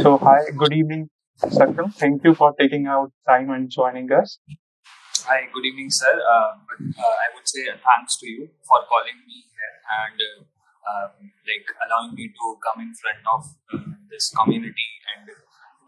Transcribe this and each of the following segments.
Hi, good evening, Saksham. Thank you for taking out time and joining us. Hi, good evening, sir. I would say thanks to you for calling me here and allowing me to come in front of this community and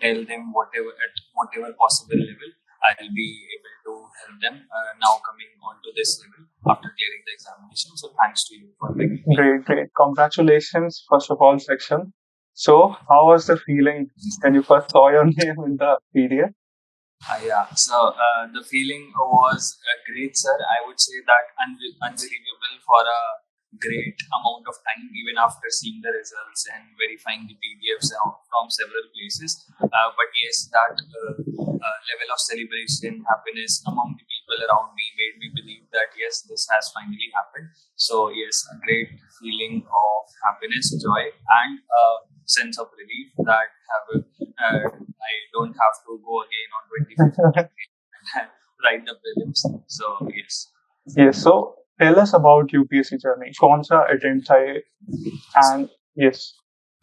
tell them whatever possible level I will be able to help them now coming on to this level after clearing the examination. So thanks to you for bringing me. Great. Congratulations, first of all, Saksham. So, how was the feeling when you first saw your name in the PDF? Yeah, so the feeling was great, sir. I would say that unbelievable for a great amount of time, even after seeing the results and verifying the PDFs from several places. But yes, that level of celebration, happiness among the people around me made me believe that yes, this has finally happened. So yes, a great feeling of happiness, joy, and sense of relief that I don't have to go again on 25th and write the prelims. So yes. Yes, so tell us about UPSC journey. कौन सा attempt था ये? And yes,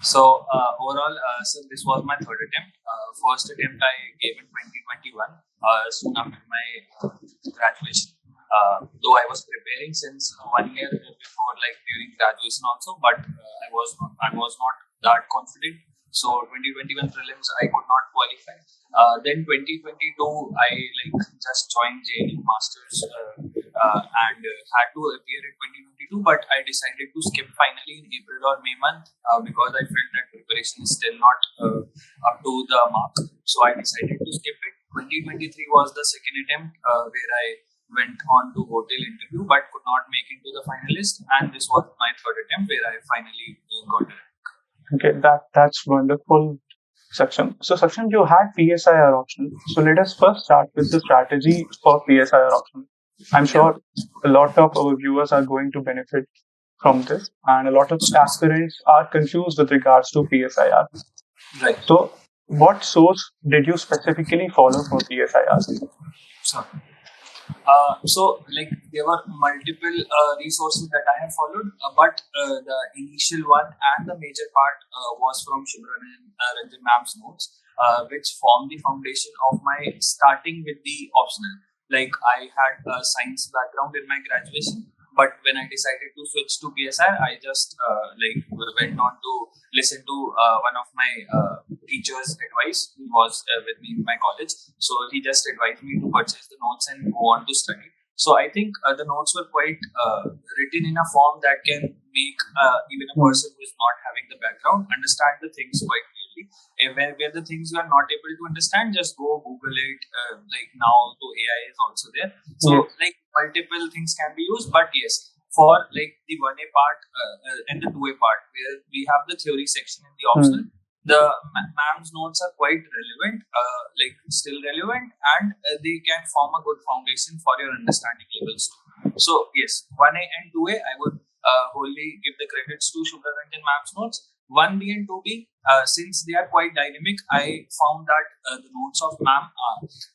So overall, so this was my third attempt. First attempt I gave in 2021, soon after my graduation. Though I was preparing since 1 year before, like during graduation also, but I was not that confident. So 2021 prelims I could not qualify. Then 2022 I just joined JNE Masters and had to appear in 2022, but I decided to skip finally in April or May month because I felt that preparation is still not up to the mark. So I decided to skip it. 2023 was the second attempt where I went on to hotel interview but could not make it to the finalist, and this was my third attempt where I finally got it. okay, that's wonderful, Saksham. So, Saksham, you had PSIR option. So, let us first start with the strategy for PSIR option. I'm sure a lot of our viewers are going to benefit from this, and a lot of aspirants are confused with regards to PSIR. Right. So, what source did you specifically follow for PSIR? So there were multiple resources that I have followed, but the initial one and the major part was from Shubhra and Ranjan ma'am's notes, which formed the foundation of my starting with the optional. Like I had a science background in my graduation, but when I decided to switch to PSR, I just went on to listen to one of my teacher's advice. He was with me in my college, so he just advised me to purchase the notes and go on to study. So I think the notes were quite written in a form that can make even a person who is not having the background understand the things quite clearly. Where the things you are not able to understand, just go Google it. Now, so AI is also there. So multiple things can be used, but yes, for the 1A part and the 2A part, where we have the theory section in the optional, the ma'am's notes are quite relevant, still relevant, and they can form a good foundation for your understanding levels too. So yes, 1A and 2A, I would wholly give the credits to Shubhra Ranjan ma'am's notes. 1B and 2B, since they are quite dynamic, I found that the notes of ma'am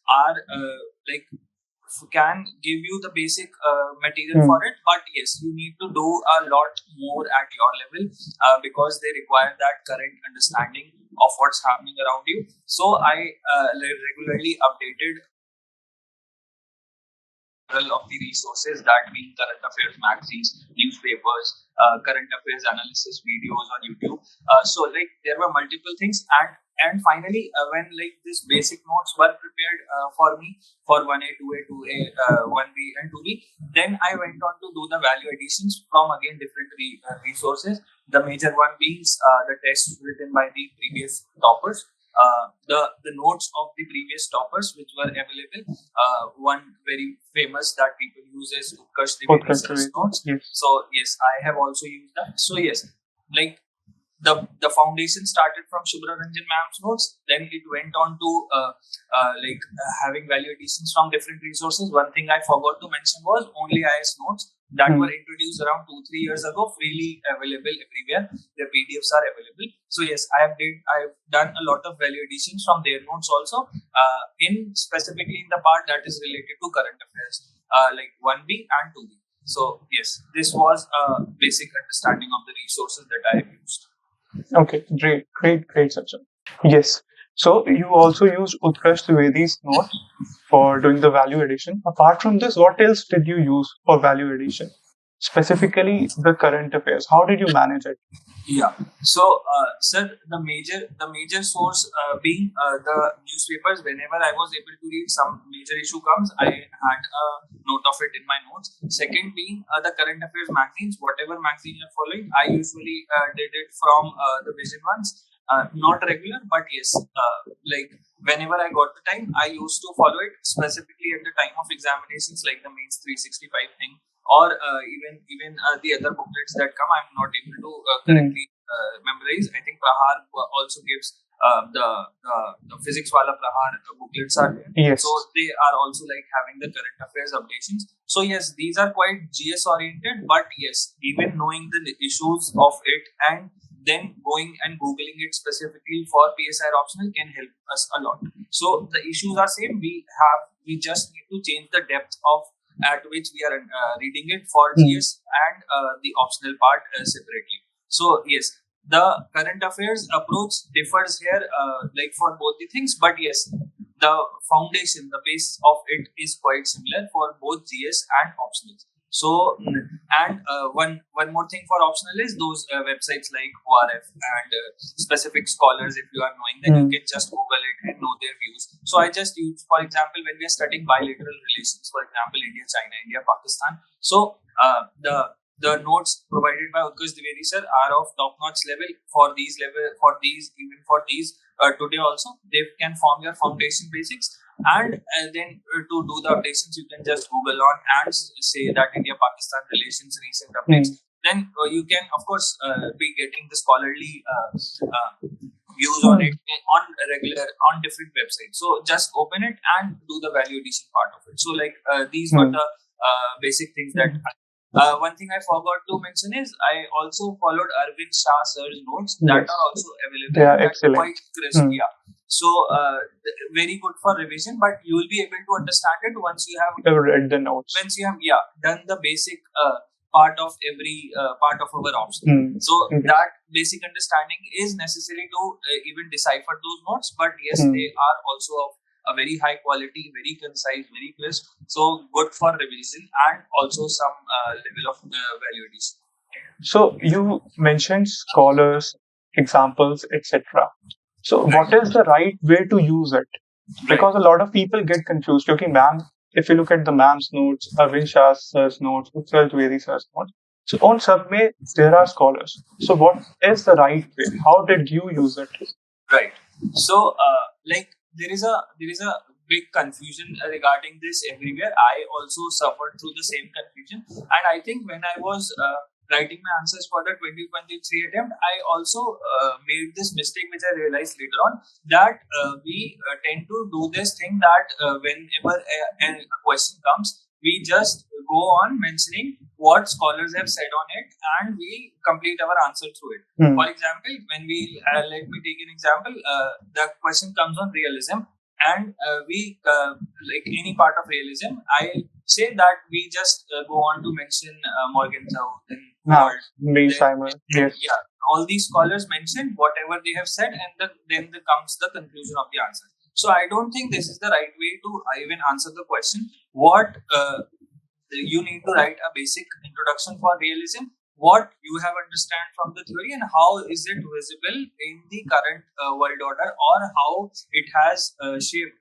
are can give you the basic material for it, but yes, you need to do a lot more at your level because they require that current understanding of what's happening around you. So I regularly updated of the resources, that being current affairs magazines, newspapers, current affairs analysis videos on YouTube. So there were multiple things, and finally when these basic notes were prepared for me for 1A, 2A, 2A, 1B and 2B, then I went on to do the value additions from again different resources. The major one being the tests written by the previous toppers. The notes of the previous toppers which were available. One very famous that people use is Utkarsh Trivedi's notes. Yes. So yes, I have also used that. So yes, the foundation started from Shubhra Ranjan ma'am's notes. Then it went on to having value additions from different resources. One thing I forgot to mention was only IS notes that were introduced around 2-3 years ago, freely available everywhere. Their PDFs are available. So yes, I've done a lot of value additions from their notes also, specifically in the part that is related to current affairs, like 1B and 2B. So yes, this was a basic understanding of the resources that I have used. Okay, great, Saksham. Yes. So you also use Utkarsh Trivedi's notes for doing the value addition. Apart from this, what else did you use for value addition? Specifically, the current affairs. How did you manage it? Yeah. So, sir, the major source being the newspapers. Whenever I was able to read some major issue comes, I had a note of it in my notes. Second being the current affairs magazines. Whatever magazine you're following, I usually did it from the Vision ones. Not regular, but yes, like whenever I got the time, I used to follow it specifically at the time of examinations, like the mains 365 thing, or even the other booklets that come. I'm not able to correctly memorize. I think Prahar also gives the physics wala Prahar booklets are there. Yes. So they are also like having the current affairs updations. So yes, these are quite GS oriented, but yes, even knowing the issues of it and then going and googling it specifically for PSIR optional can help us a lot. So the issues are same. We just need to change the depth of at which we are reading it for GS and the optional part separately. So yes, the current affairs approach differs here, like for both the things, but yes, the foundation, the base of it is quite similar for both GS and optionals. So, and one more thing for optional is those websites like ORF and specific scholars. If you are knowing, then you can just Google it and know their views. So I just use, for example, when we are studying bilateral relations, for example, India, China, India, Pakistan. So the notes provided by Utkarsh Dwivedi sir are of top-notch level for these even for these today also. They can form your foundation basics. And then to do the updations, you can just Google on and say that India-Pakistan relations recent updates. Then you can, of course, be getting the scholarly views on it on different websites. So just open it and do the value addition part of it. So like these were the basic things that. One thing I forgot to mention is I also followed Arvind Shah sir's notes that are also available. They are excellent. Quite crisp, yeah. So very good for revision, but you will be able to understand it once you have read the notes. Once you have done the basic part of every part of our option. So that basic understanding is necessary to even decipher those notes. But yes, they are also of a very high quality, very concise, very crisp. So good for revision and also some level of value addition. So you mentioned scholars, examples, etc. So what is the right way to use it? Because a lot of people get confused. Because ma'am, if you look at the ma'am's notes, Arvind Shah's notes, Utkarsh Dwivedi sir's notes, so on sub mein there are scholars. So what is the right way? How did you use it? Right. So like there is a big confusion regarding this everywhere. I also suffered through the same confusion, and I think when I was writing my answers for the 2023 attempt, I also made this mistake, which I realized later on, that we tend to do this thing that whenever a question comes, we just go on mentioning what scholars have said on it and we complete our answer through it. For example, when we, let me take an example, the question comes on realism and we, like any part of realism, I say that we just go on to mention Morgenthau, then Simon, yes. Yeah, all these scholars mentioned whatever they have said, and then comes the conclusion of the answer. So I don't think this is the right way to even answer the question. What you need to write a basic introduction for realism, what you have understand from the theory, and how is it visible in the current world order, or how it has shaped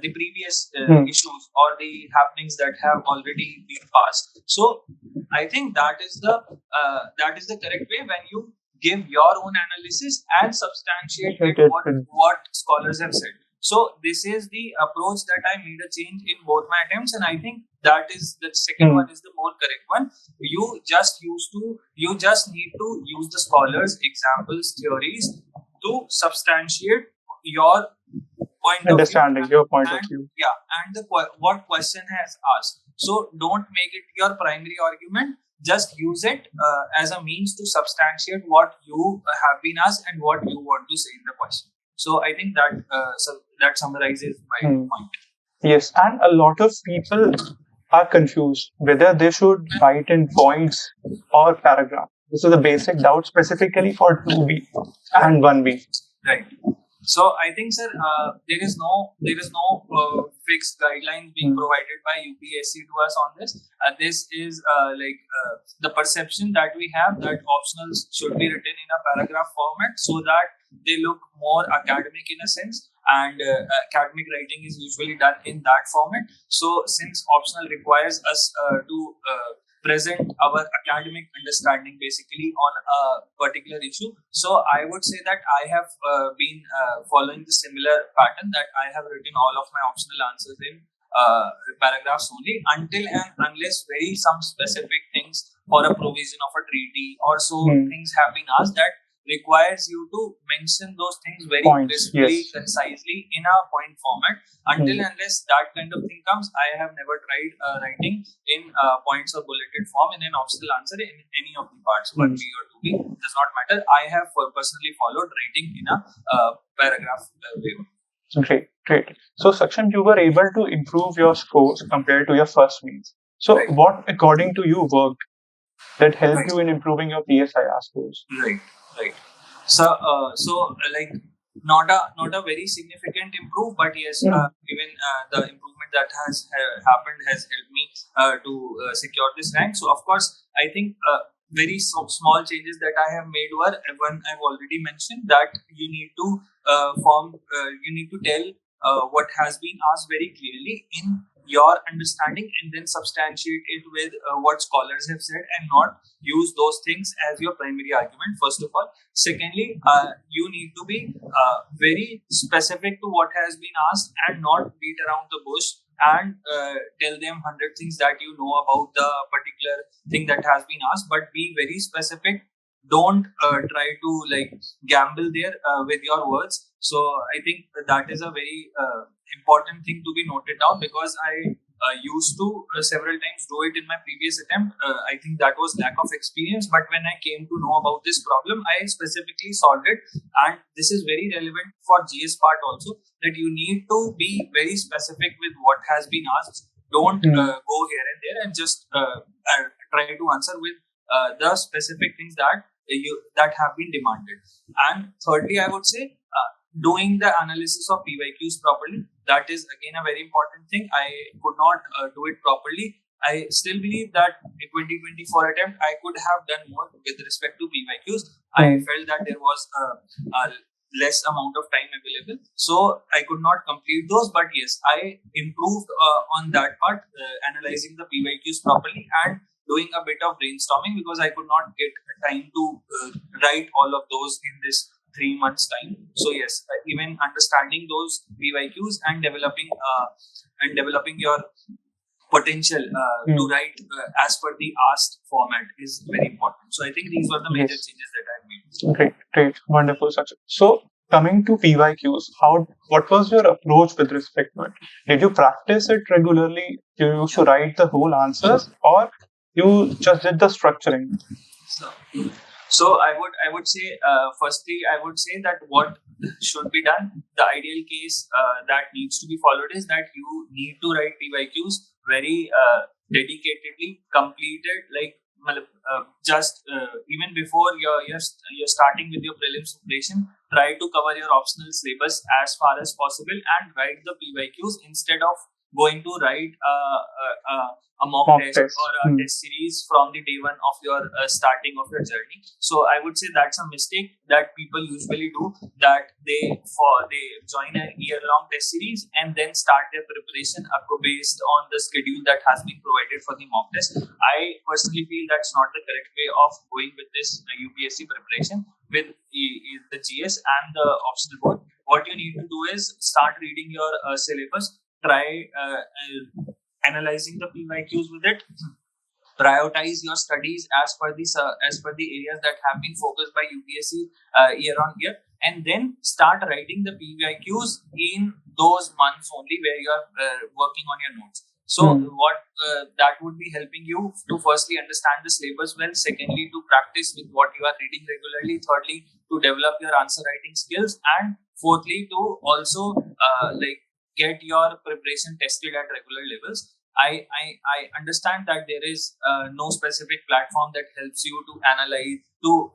the previous issues or the happenings that have already been passed. So I think that is the correct way, when you give your own analysis and substantiate what scholars have said. So this is the approach that I made a change in both my attempts, and I think that is the second one is the more correct one. You just need to use the scholars, examples, theories to substantiate your point understanding of view, your point of view. Yeah, and what question has asked. So don't make it your primary argument. Just use it as a means to substantiate what you have been asked and what you want to say in the question. So I think that that summarizes my point. Yes, and a lot of people are confused whether they should write in points or paragraph. This is a basic doubt specifically for 2B and 1B. Right. So I think, sir, there is no fixed guidelines being provided by UPSC to us on this. This is the perception that we have that optionals should be written in a paragraph format so that they look more academic in a sense, and academic writing is usually done in that format. So since optional requires us to present our academic understanding basically on a particular issue, so I would say that I have been following the similar pattern, that I have written all of my optional answers in paragraphs only, until and unless very some specific things for a provision of a treaty or so things have been asked that requires you to mention those things very crisply, concisely in a point format. Until unless that kind of thing comes, I have never tried writing in points or bulleted form in an optional answer in any of the parts, 1B or 2B, does not matter. I have personally followed writing in a paragraph way. Great. So, Saksham, you were able to improve your scores compared to your first means. So, what, according to you, worked that helped you in improving your PSIR scores? Right. So, like not a very significant improve, but yes, even the improvement that has happened has helped me to secure this rank. So, of course, I think very small changes that I have made were one I've already mentioned, that you need to you need to tell what has been asked very clearly in your understanding, and then substantiate it with what scholars have said, and not use those things as your primary argument, first of all. Secondly, you need to be very specific to what has been asked and not beat around the bush and tell them 100 things that you know about the particular thing that has been asked, but be very specific. Don't try to gamble there with your words. So I think that is a very important thing to be noted down, because I used to several times do it in my previous attempt. I think that was lack of experience, but when I came to know about this problem, I specifically solved it. And this is very relevant for GS part also, that you need to be very specific with what has been asked. Don't go here and there and just try to answer with the specific things that have been demanded. And thirdly, I would say doing the analysis of PYQs properly. That is again a very important thing. I could not do it properly. I still believe that in 2024 attempt I could have done more with respect to PYQs. I felt that there was a less amount of time available, so I could not complete those. But yes, I improved on that part, analyzing the PYQs properly and doing a bit of brainstorming, because I could not get time to write all of those in this 3 months time. So yes, even understanding those PYQs and developing your potential to write as per the asked format is very important. So I think these were the major changes that I made. Great, wonderful, Saksham. So coming to PYQs, what was your approach with respect to it? Did you practice it regularly? You used to write the whole answers, or you just did the structuring? So I would say firstly I would say that what should be done, the ideal case that needs to be followed is that you need to write PYQs very dedicatedly, completed, just even before you're starting with your prelims preparation. Try to cover your optional syllabus as far as possible and write the PYQs instead of going to write a mock test or a test series from the day one of your starting of your journey. So I would say that's a mistake that people usually do, that they join a year-long test series and then start their preparation based on the schedule that has been provided for the mock test. I personally feel that's not the correct way of going with this UPSC preparation with the GS and the optional board. What you need to do is start reading your syllabus, try analyzing the PYQs with it, prioritize your studies as per the areas that have been focused by UPSC year on year, and then start writing the PYQs in those months only where you are working on your notes. So what that would be helping you to firstly understand the syllabus well, secondly to practice with what you are reading regularly, thirdly to develop your answer writing skills, and fourthly to also get your preparation tested at regular levels. I understand that there is no specific platform that helps you to analyze, to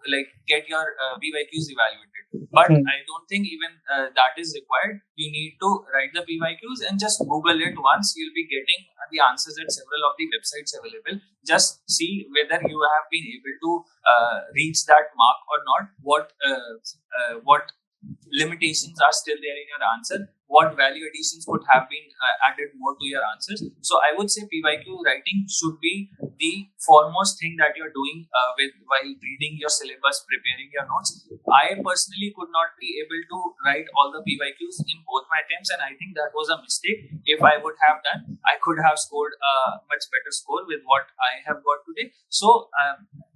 get your PYQs evaluated. But I don't think even that is required. You need to write the PYQs and just Google it once. You'll be getting the answers at several of the websites available. Just see whether you have been able to reach that mark or not. What limitations are still there in your answer, what value additions could have been added more to your answers. So I would say PYQ writing should be the foremost thing that you're doing while reading your syllabus, preparing your notes. I personally could not be able to write all the PYQs in both my attempts, and I think that was a mistake. If I would have done, I could have scored a much better score with what I have got today. So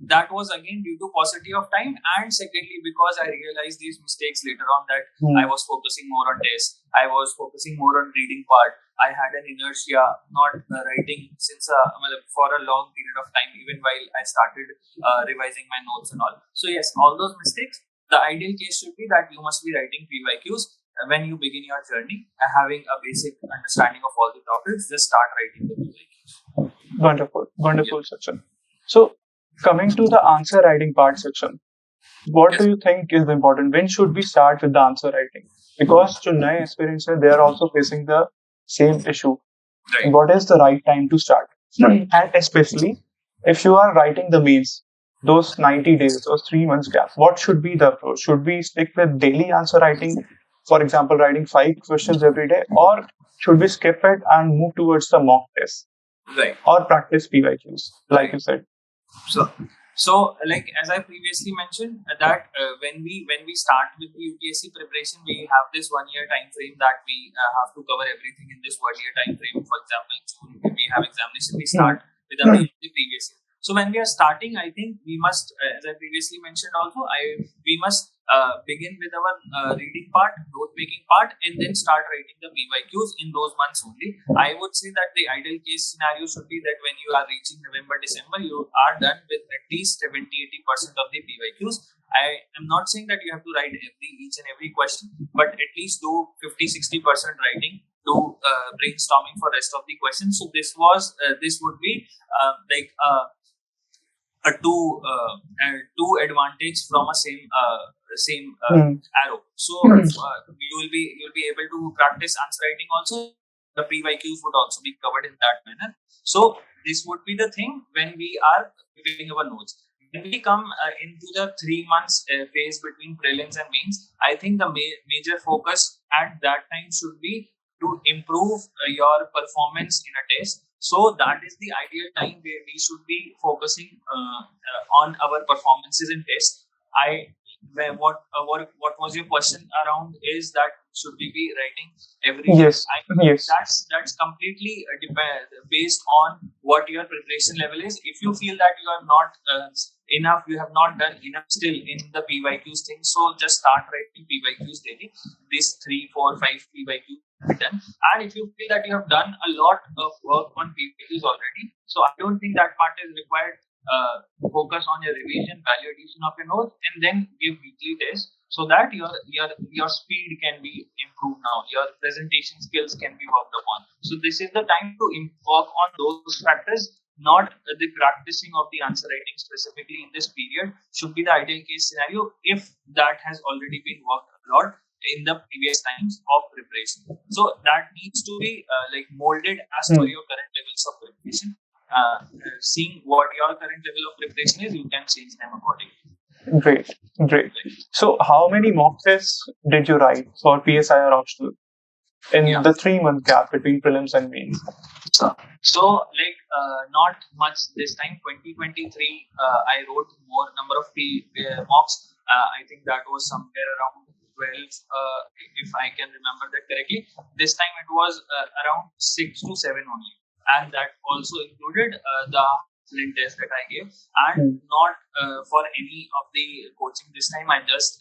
that was again due to paucity of time, and secondly because I realized these mistakes later on, that I was focusing more on tests, I was focusing more on reading part. I had an inertia, not writing since for a long period of time, even while I started revising my notes and all. So yes, all those mistakes. The ideal case should be that you must be writing PYQs when you begin your journey, having a basic understanding of all the topics. Just start writing the PYQs. Wonderful section. So coming to the answer writing part section, what do you think is important? When should we start with the answer writing? Because to new aspirants, they are also facing the same issue. Right. What is the right time to start? And especially if you are writing the mains, those 90 days or 3 months gap, what should be the approach? Should we stick with daily answer writing, for example, writing 5 questions every day, or should we skip it and move towards the mock test? Right. Or practice PYQs, like you said. So, like as I previously mentioned, that when we start with the UPSC preparation, we have this 1 year time frame that we have to cover everything in this 1 year time frame. For example, June, when we have examination, we start with the previous year. So when we are starting, I think we must, as I previously mentioned also, we must begin with our reading part, note making part, and then start writing the PYQs in those months only. I would say that the ideal case scenario should be that when you are reaching November, December, you are done with at least 70-80% of the PYQs. I am not saying that you have to write each and every question, but at least do 50-60% writing, do brainstorming for rest of the questions. So this would be like a two advantage from a same arrow. So you'll be able to practice answer writing also. The PYQs would also be covered in that manner. So this would be the thing when we are preparing our notes. When we come into the 3 months phase between prelims and mains, I think the major focus at that time should be to improve your performance in a test. So that is the ideal time where we should be focusing on our performances in tests. What was your question around is that should we be writing every day? Yes. That's completely based on what your preparation level is. If you feel that you are not enough, you have not done enough still in the PYQs thing, so just start writing PYQs daily. This 3, 4, 5 PYQs be done. And if you feel that you have done a lot of work on PYQs already, so I don't think that part is required. Focus on your revision, value addition of your notes, and then give weekly tests so that your speed can be improved now, your presentation skills can be worked upon. So this is the time to work on those factors, not the practicing of the answer writing specifically in this period should be the ideal case scenario if that has already been worked a lot in the previous times of preparation. So that needs to be molded as per your current levels of preparation. Seeing what your current level of preparation is, you can change them accordingly. Great. So how many mock tests did you write for PSIR Optional in the 3 month gap between prelims and mains? So not much this time. 2023, I wrote more number of mocks. I think that was somewhere around 12, if I can remember that correctly. This time it was around 6 to 7 only. And that also included the flint test that I gave, and not for any of the coaching this time. I just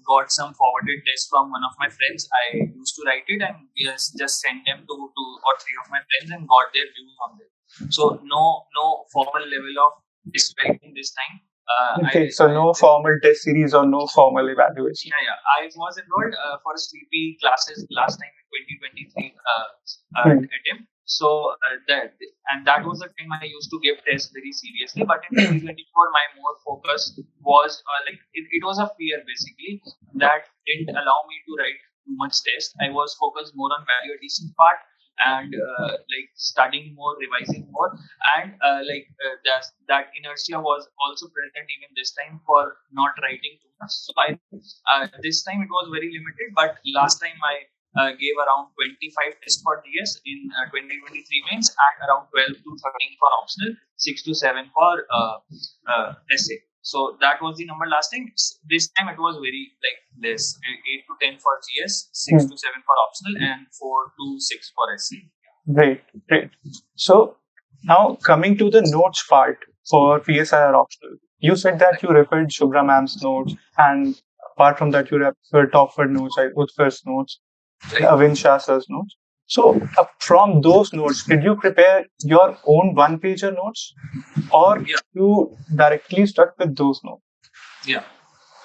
got some forwarded tests from one of my friends. I used to write it and just sent them to 2 or 3 of my friends and got their views on it. So no formal level of test writing this time. So no formal test series or no formal evaluation. Yeah. I was enrolled for sleepy classes last time in 2023 attempt. that was the time I used to give tests very seriously. But in 2024, my more focus was it was a fear basically that didn't allow me to write too much test. I was focused more on value addition part and studying more, revising more, and that inertia was also present even this time for not writing too much. So this time it was very limited, but last time I gave around 25 tests for DS in 2023 mains and around 12 to 13 for optional, 6 to 7 for essay. So that was the number last time. This time it was very less, 8 to 10 for GS, 6 to 7 for optional, and 4 to 6 for essay. Great. So now coming to the notes part for PSIR optional, you said that you referred Shubhra ma'am's notes, and apart from that, you referred Topford notes, Utkar's notes, Avin Shah sir's notes. So from those notes, did you prepare your own one-pager notes, or you directly stuck with those notes? Yeah.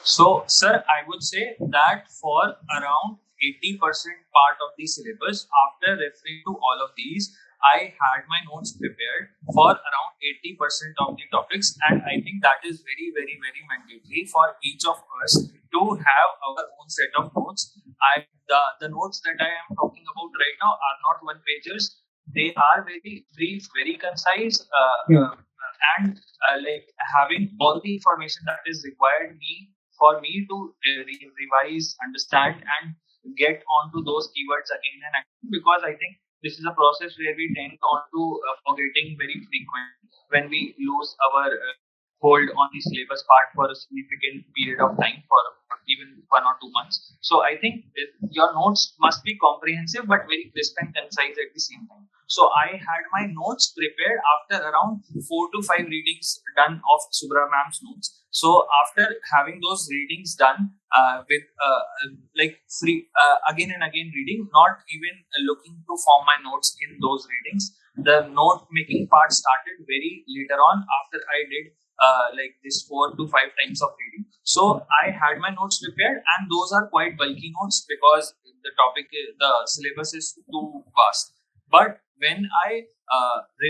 So, sir, I would say that for around 80% part of the syllabus, after referring to all of these, I had my notes prepared for around 80% of the topics, and I think that is very, very, very mandatory for each of us to have our own set of notes. The notes that I am talking about right now are not one pagers. They are very brief, very concise, and having all the information that is required for me to revise, understand, and get onto those keywords again and again, because I think this is a process where we tend on to forgetting very frequently when we lose our hold on the syllabus part for a significant period of time, for even 1 or 2 months. So I think your notes must be comprehensive but very crisp and concise at the same time. So I had my notes prepared after around 4 to 5 readings done of Subra ma'am's notes. So after having those readings done with again and again reading, not even looking to form my notes in those readings, the note making part started very later on after I did this 4 to 5 times of reading. So I had my notes prepared, and those are quite bulky notes because the syllabus is too vast. But when I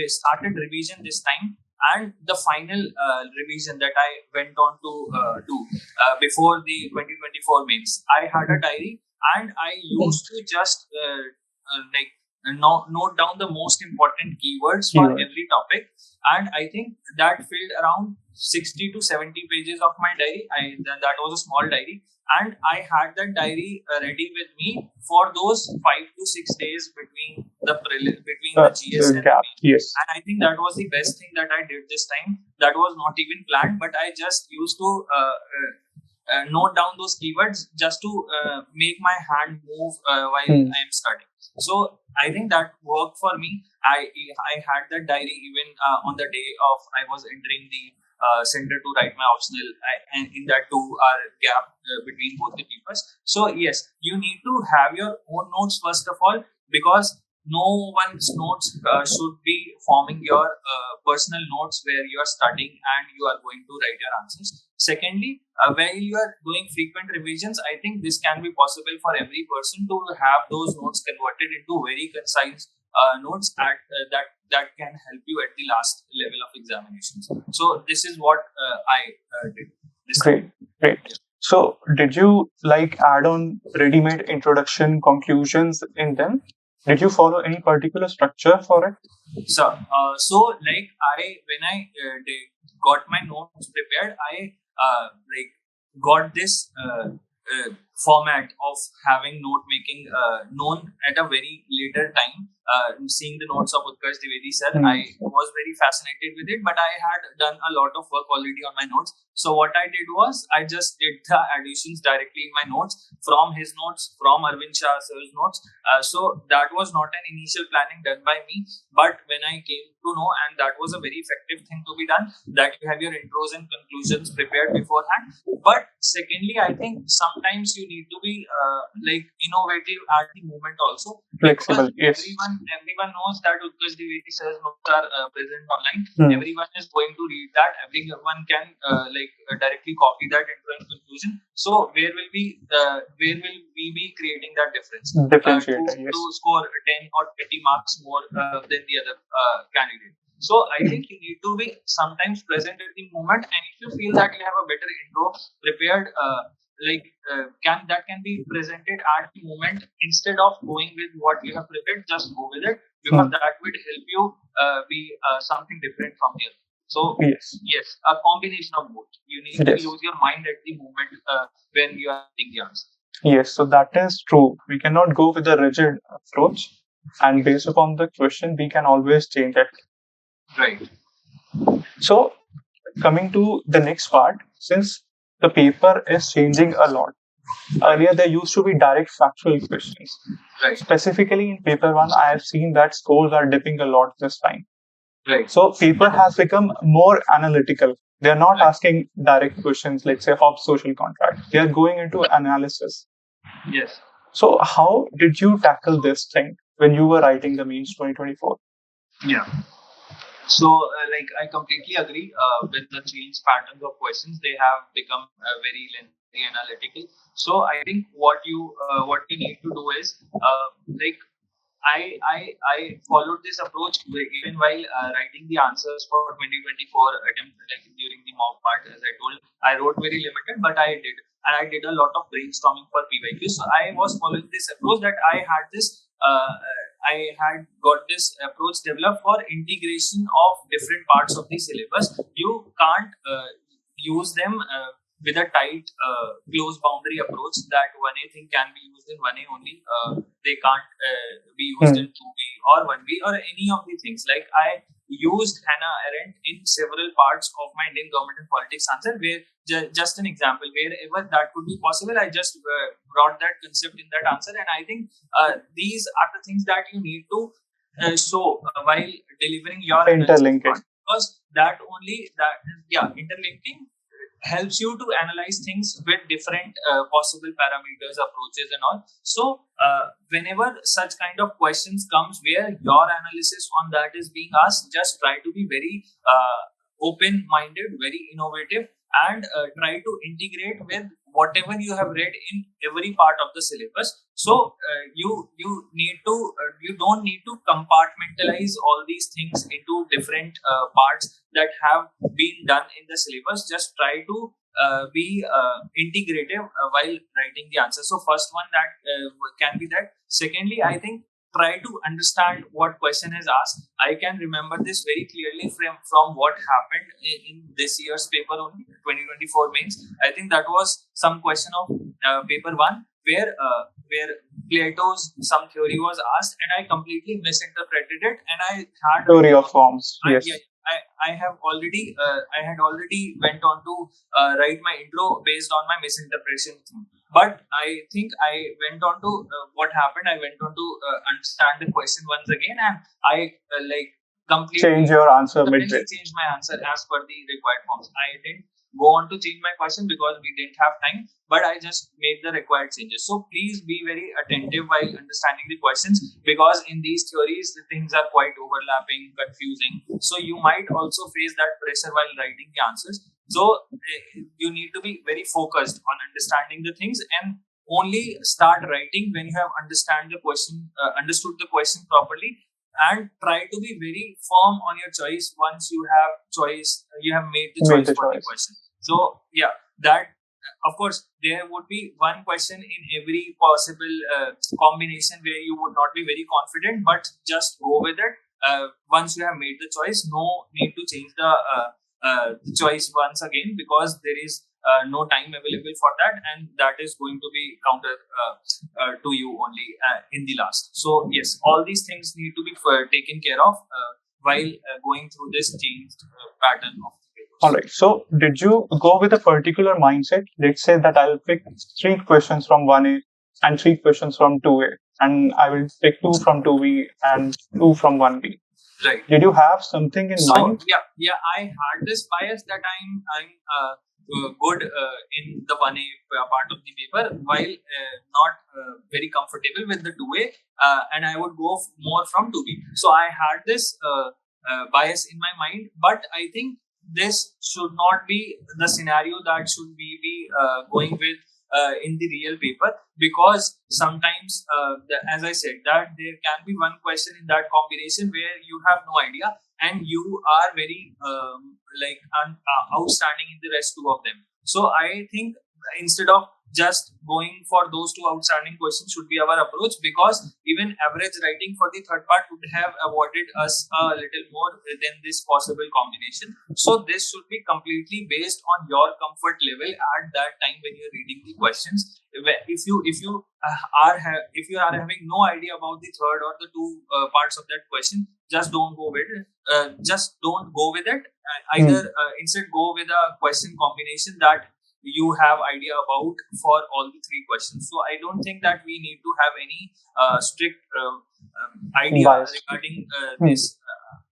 started revision this time, and the final revision that I went on to do before the 2024 mains, I had a diary, and I used to just note down the most important keywords for every topic, and I think that filled around 60 to 70 pages of my diary. That was a small diary, and I had that diary ready with me for those 5 to 6 days between the GS and gap. Yes. And I think that was the best thing that I did this time. That was not even planned, but I just used to note down those keywords just to make my hand move while I am studying. So I think that worked for me. I had that diary even on the day of I was entering the center to write my optional, and in that 2-hour gap between both the papers. So yes, you need to have your own notes first of all, because no one's notes should be forming your personal notes where you are studying and you are going to write your answers. Secondly, while you are doing frequent revisions, I think this can be possible for every person to have those notes converted into very concise notes that can help you at the last level of examinations. So this is what I did. Great. Yeah. So did you add on ready-made introduction, conclusions in them? Did you follow any particular structure for it? So when I got my notes prepared, I got this format of having note making known at a very later time. Seeing the notes of Utkarsh Dwivedi sir, I was very fascinated with it, but I had done a lot of work already on my notes. So what I did was I just did the additions directly in my notes from his notes, from Arvind Shah sir's notes. So that was not an initial planning done by me, but when I came to know, and that was a very effective thing to be done, that you have your intros and conclusions prepared beforehand. But secondly, I think sometimes you you need to be innovative at the moment also. Flexible, yes. Everyone knows that Utkarsh Dwivedi sir's notes are present online. Everyone is going to read that. Everyone can directly copy that into a conclusion. So where will we be creating that difference? To score 10 or 20 marks more than the other candidate. So I think you need to be sometimes present at the moment, and if you feel that you have a better intro prepared, that can be presented at the moment instead of going with what you have prepared. Just go with it, because that would help you be something different from here. So yes, a combination of both. You need to use your mind at the moment when you are writing the answer. Yes, so that is true. We cannot go with a rigid approach, and based upon the question, we can always change it. Right. So, coming to the next part, since the paper is changing a lot, earlier there used to be direct factual questions. Right. Specifically in paper 1, I have seen that scores are dipping a lot this time. Right. So, paper has become more analytical. They are not asking direct questions, let's say Hobbes' social contract. They are going into analysis. Yes. So, how did you tackle this thing when you were writing the mains 2024? Yeah. So, I completely agree with the change patterns of questions. They have become very lengthy, analytical. So, I think what you need to do is I followed this approach even while writing the answers for 2024 attempt, during the mock part. As I told, I wrote very limited, but I did a lot of brainstorming for PYQs. So I was following this approach that I had this. I had got this approach developed for integration of different parts of the syllabus. You can't use them with a tight, close boundary approach that 1A thing can be used in 1A only. They can't be used in 2B or 1B or any of the things. Like I used Hannah Arendt in several parts of my Indian government and politics answer, where just an example, wherever that could be possible, I just brought that concept in that answer. And I think these are the things that you need to show while delivering your interlinking, because interlinking helps you to analyze things with different possible parameters, approaches and all. So whenever such kind of questions comes where your analysis on that is being asked, just try to be very open-minded, very innovative, and try to integrate with whatever you have read in every part of the syllabus. So you don't need to compartmentalize all these things into different parts that have been done in the syllabus. Just try to be integrative while writing the answer. So first one that can be that. Secondly, I think try to understand what question is asked. I can remember this very clearly from what happened in this year's paper only, 2024 mains. I think that was some question of paper 1 where Plato's some theory was asked, and I completely misinterpreted it, and I had theory of forms. Yes. I had already went on to write my intro based on my misinterpretation. But I think I went on to what happened. I went on to understand the question once again, and I completely change your answer midway. Changed my answer as per the required forms. I didn't go on to change my question because we didn't have time, but I just made the required changes. So please be very attentive while understanding the questions, because in these theories the things are quite overlapping, confusing. So you might also face that pressure while writing the answers. So you need to be very focused on understanding the things, and only start writing when you have understood the question properly, and try to be very firm on your choice. Once you have made the choice for the question. So that of course there would be one question in every possible combination where you would not be very confident, but just go with it. Once you have made the choice, no need to change the choice once again, because there is no time available for that, and that is going to be counter to you only in the last. So yes, all these things need to be taken care of while going through this changed pattern of the papers. All right. So did you go with a particular mindset? Let's say that I'll pick 3 questions from 1A and 3 questions from 2A, and I will pick 2 from 2B and 2 from 1B. Right. Did you have something in mind? Yeah. I had this bias that I'm good in the 1A part of the paper, while not very comfortable with the 2A, and I would go more from 2B. So I had this bias in my mind, but I think this should not be the scenario that should we be going with in the real paper, because sometimes, as I said, that there can be one question in that combination where you have no idea and you are very outstanding in the rest two of them. So I think instead of just going for those two outstanding questions should be our approach, because even average writing for the third part would have avoided us a little more than this possible combination. So this should be completely based on your comfort level at that time when you're reading the questions. If you are having no idea about the third or the two parts of that question, just don't go with it. Either instead go with a question combination that you have idea about for all the three questions. So I don't think that we need to have any strict idea regarding this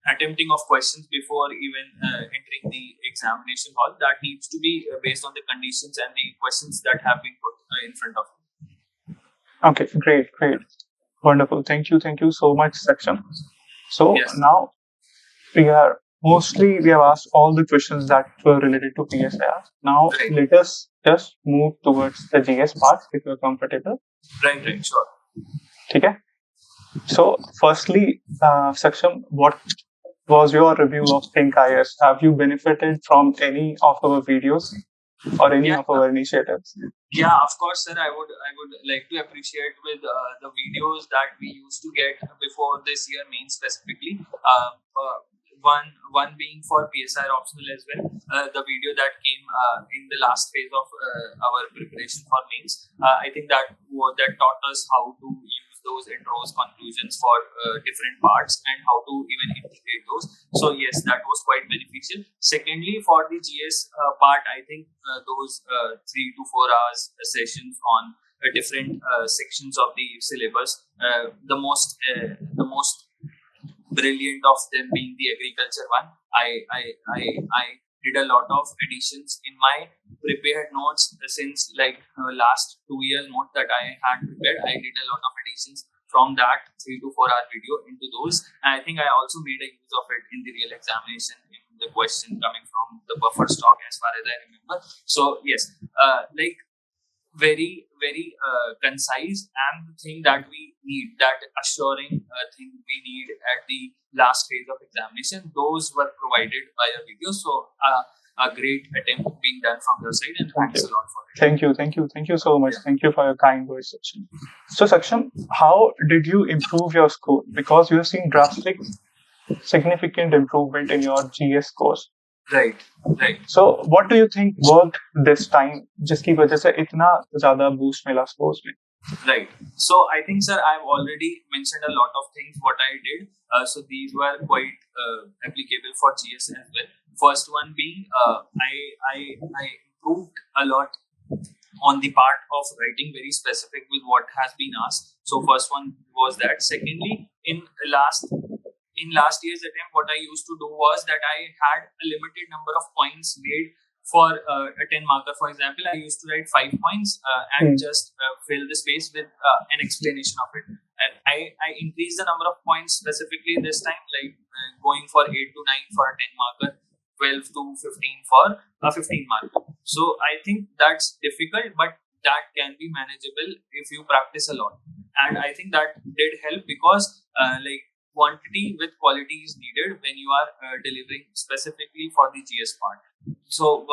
attempting of questions before even entering the examination hall. That needs to be based on the conditions and the questions that have been put in front of you. Okay, great. Wonderful. Thank you so much, Saksham. So now we have asked all the questions that were related to PSIR. Now let us just move towards the GS part if you're comfortable. Right, sure. Okay. So firstly, Saksham, what was your review of ThinQ? Have you benefited from any of our videos or any of our initiatives? Yeah, of course, sir. I would like to appreciate with the videos that we used to get before this year main specifically. One being for PSIR optional as well. The video that came in the last phase of our preparation for mains. I think that taught us how to use those intros, conclusions for different parts and how to even integrate those. So yes, that was quite beneficial. Secondly, for the GS part, I think those 3 to 4 hours sessions on different sections of the syllabus, the most brilliant of them being the agriculture one. I did a lot of additions in my prepared notes since last 2 years note that I had prepared. I did a lot of additions from that 3 to 4 hour video into those. And I think I also made a use of it in the real examination in the question coming from the buffer stock as far as I remember. So yes, very concise, and the thing that we need, that assuring thing we need at the last phase of examination, those were provided by a video. So a great attempt being done from your side, and thanks a lot for it. Thank you so much. Thank you for your kind words, Saksham. So Saksham, how did you improve your score? Because you have seen drastic, significant improvement in your GS scores. Right. So what do you think worked this time, जिसकी वजह से इतना ज़्यादा boost मिला scores में? Right. So I think, sir, I've already mentioned a lot of things what I did. So these were quite applicable for GS as well. First one being, I improved a lot on the part of writing very specific with what has been asked. So first one was that. Secondly, in last year's attempt, what I used to do was that I had a limited number of points made for a 10 marker. For example, I used to write 5 points and just fill the space with an explanation of it. And I increased the number of points specifically this time, going for 8 to 9 for a 10 marker, 12 to 15 for a 15 marker. So I think that's difficult, but that can be manageable if you practice a lot. And I think that did help, because quantity with quality is needed when you are delivering specifically for the GS part. So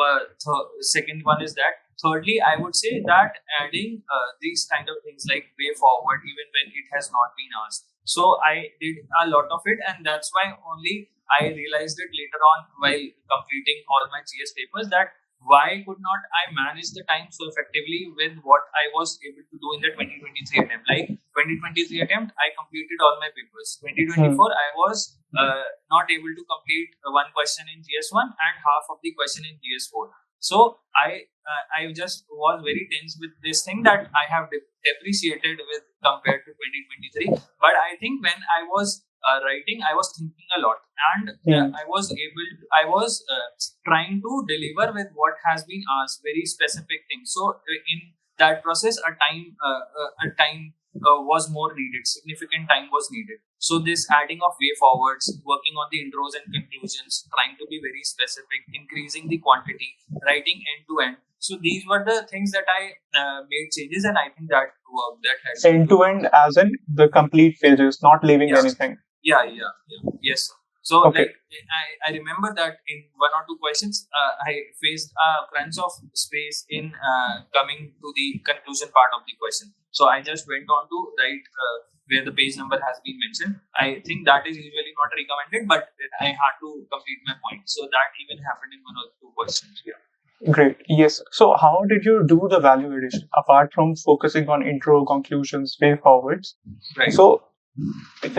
second one is that. Thirdly, I would say that adding these kind of things like way forward even when it has not been asked. So I did a lot of it, and that's why only I realized it later on while completing all my GS papers, that why could not I manage the time so effectively with what I was able to do in the 2023 attempt. 2023 attempt, I completed all my papers. 2024, I was not able to complete one question in GS1 and half of the question in GS4. So I just was very tense with this thing that I have depreciated with compared to 2023. But I think when I was writing, I was thinking a lot, and I was trying to deliver with what has been asked, very specific things. So in that process, a time was more needed. Significant time was needed. So this adding of way forwards, working on the intros and conclusions, trying to be very specific, increasing the quantity, writing end to end. So these were the things that I made changes, and I think that worked. That helped. End to end, as in the complete pages, not leaving anything. Yeah. Yes. So Okay. like I remember that in one or two questions, I faced a crunch of space in coming to the conclusion part of the question. So I just went on to write where the page number has been mentioned. I think that is usually not recommended, but I had to complete my point. So that even happened in one or two questions. Yeah. Great. Yes. So how did you do the value addition apart from focusing on intro, conclusions, way forwards? Right. So if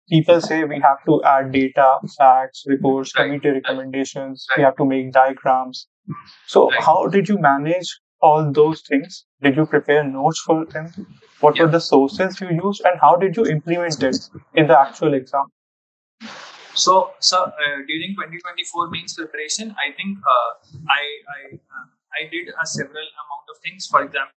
people say we have to add data, facts, reports, committee recommendations, we have to make diagrams. So how did you manage all those things? Did you prepare notes for them? What were the sources you used, and how did you implement it in the actual exam? So during 2024 mains preparation, I think I did a several amount of things. For example,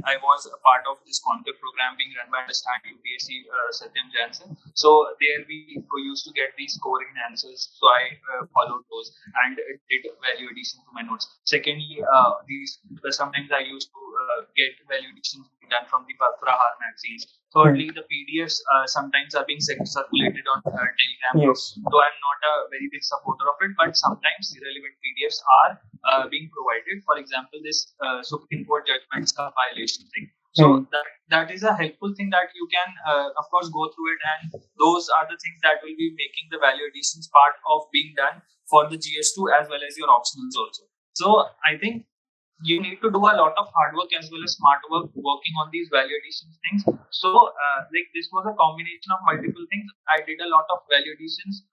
I was a part of this Concur program being run by Understand UPSC Satyam Jansen. So there we used to get these scoring answers. So I followed those and did value addition to my notes. Secondly, sometimes I used to get value addition done from the Prahar magazines. Thirdly, the PDFs sometimes are being circulated on Telegram groups. So I'm not a very big supporter of it, but sometimes irrelevant PDFs are being provided. For example, this Supreme Court judgments compilation thing. So that is a helpful thing that you can, of course, go through it, and those are the things that will be making the value additions part of being done for the GS2 as well as your optionals also. So I think you need to do a lot of hard work as well as smart work working on these value addition things. So like this was a combination of multiple things. I did a lot of value additions,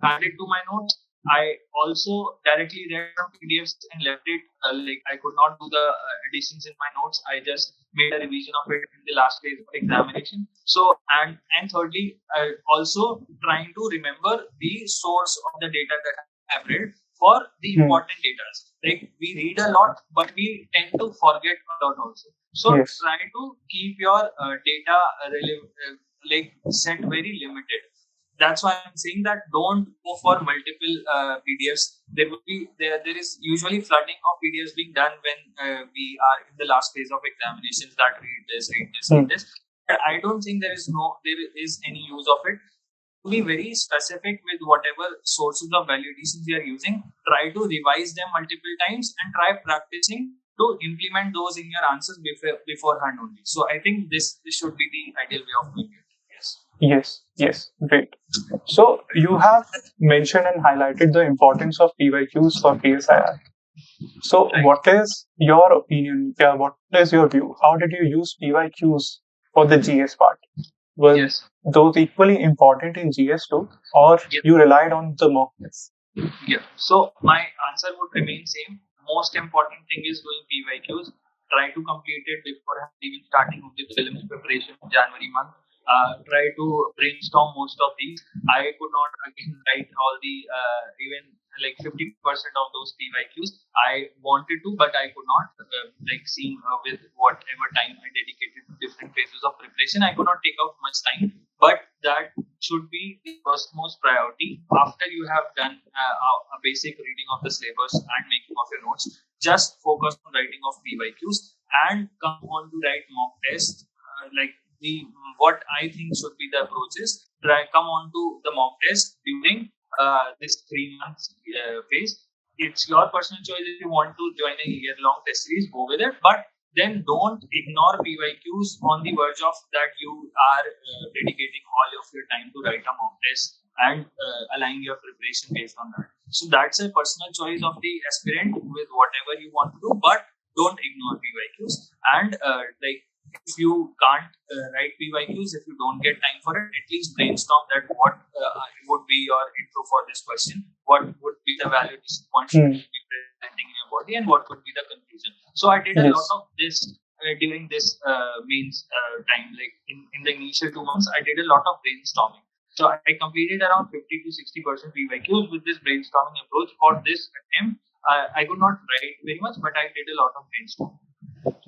added to my notes. I also directly read some PDFs and left it. Like I could not do the additions in my notes. I just made a revision of it in the last phase of examination. So and thirdly, also trying to remember the source of the data that I've read for the important data. Like we read a lot, but we tend to forget a lot also. So try to keep your data like set very limited. That's why I'm saying that don't go for multiple PDFs. There is usually flooding of PDFs being done when we are in the last phase of examinations. That read this. But I don't think there is any use of it. To be very specific with whatever sources of value additions you are using, try to revise them multiple times and try practicing to implement those in your answers beforehand only. So I think this should be the ideal way of doing it. Yes, great. So you have mentioned and highlighted the importance of PYQs for PSIR. So what is your opinion? What is your view? How did you use PYQs for the GS part? Were those equally important in GS2, or you relied on the mock tests? Yeah. So my answer would remain same. Most important thing is doing PYQs. Try to complete it before even starting with the prelims preparation in January month. Try to brainstorm most of these. I could not again write all the even like 50% of those PYQs. I wanted to, but I could not. Seeing with whatever time I dedicated to different phases of preparation, I could not take out much time. But that should be the firstmost priority. After you have done a basic reading of the syllabus and making of your notes, just focus on writing of PYQs and come on to write mock tests. What I think should be the approach is come on to the mock test during this 3 months phase. It's your personal choice if you want to join a year-long test series, go with it. But then don't ignore PYQs on the verge of that you are dedicating all of your time to write a mock test and align your preparation based on that. So that's a personal choice of the aspirant with whatever you want to do, but don't ignore PYQs. And if you can't write PYQs, if you don't get time for it, at least brainstorm that what would be your intro for this question, what would be the value addition points you will be presenting in your body, and what would be the conclusion. So I did a lot of this during this mains time. Like in the initial 2 months, I did a lot of brainstorming. So I completed around 50 to 60% PYQs with this brainstorming approach for this attempt. I could not write very much, but I did a lot of brainstorming.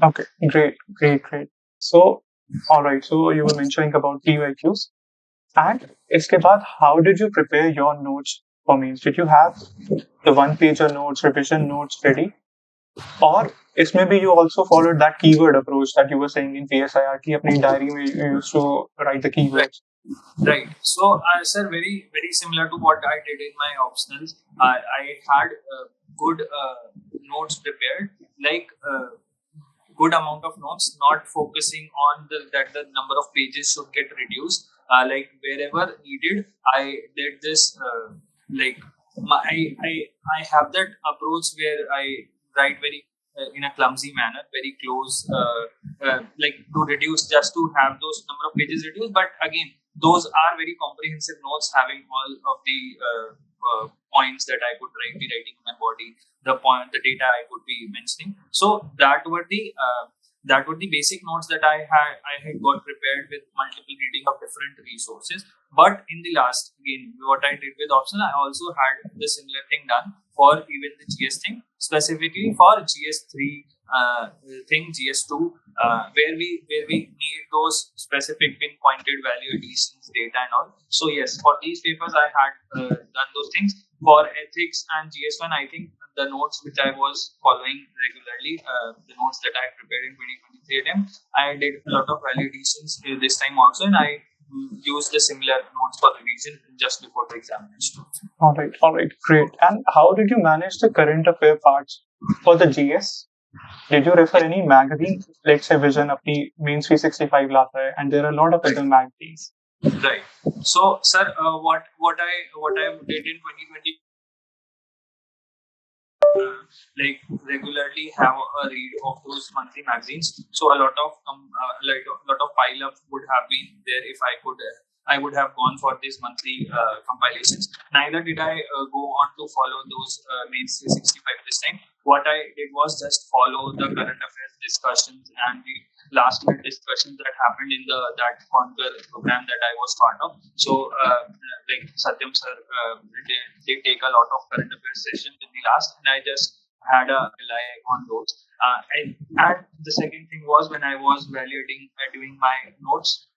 Okay, great. So, all right. So you were mentioning about PYQs, and इसके बाद, how did you prepare your notes for means? Did you have the one-pager notes, revision notes ready, or इसमें भी you also followed that keyword approach that you were saying in PSIR की अपनी diary में you used to write the keywords? Right. So, sir, very similar to what I did in my optionals. I had good notes prepared, like good amount of notes, not focusing on that the number of pages should get reduced. Like wherever needed, I did this. Like I have that approach where I write very in a clumsy manner, very close, like to reduce, just to have those number of pages reduced. But again, those are very comprehensive notes having all of the points that I could be writing in my body, the data I could be mentioning. So that were the basic notes that I had got prepared with multiple reading of different resources. But in the last, again, what I did with optional, I also had the similar thing done for even the GS thing, specifically for GS3 GS2, where we need those specific pinpointed value additions, data and all. So yes, for these papers I had done those things. For ethics and GS1, I think the notes which I was following regularly, the notes that I prepared in 2023 attempt, I did a lot of value additions this time also, and I used the similar notes for revision just before the examination. All right, great. And how did you manage the current affair parts for the GS? Did you refer any magazine? Let's say Vision अपनी Mains 365 लाता है, and there are a lot of other magazines. Right. So, sir, what I did in 2020, like regularly have a read of those monthly magazines. So a lot of pile up would have been there if I could. I would have gone for these monthly compilations. Neither did I go on to follow those Mains 365 this time. What I did was just follow the current affairs discussions and the last minute discussions that happened in that Conquer program that I was part of. So, like Satyam sir did take a lot of current affairs sessions in the last, and I just had a rely on those. And the second thing was, when I was evaluating doing my notes